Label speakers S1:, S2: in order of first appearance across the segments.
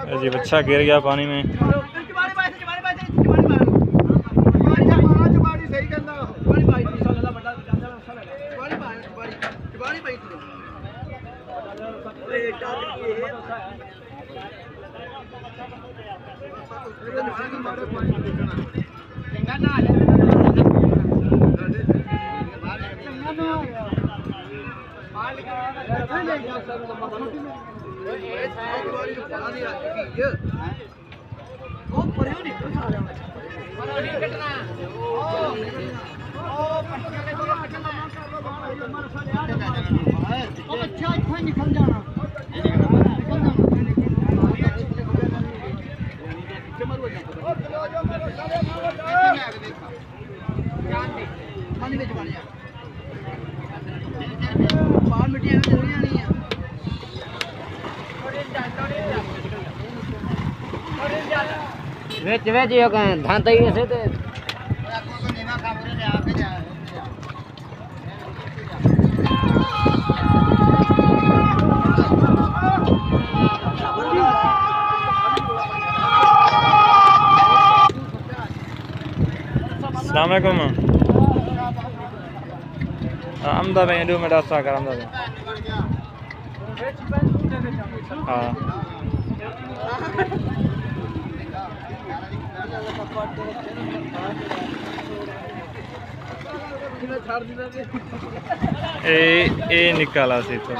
S1: जी बच्चा गिर गया पानी में। धान तई से ते Assalamualaikum. Amda bhai do mera sa kar amda. हाँ ए निकाला से तो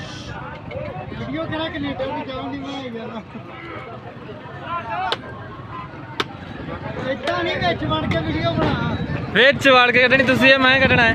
S1: वीडियो करा के नेट भी जाऊं नहीं बनाएगा इतना नहीं विच वड़ के वीडियो बना विच वड़ के कटनी तुसी मैं कटना है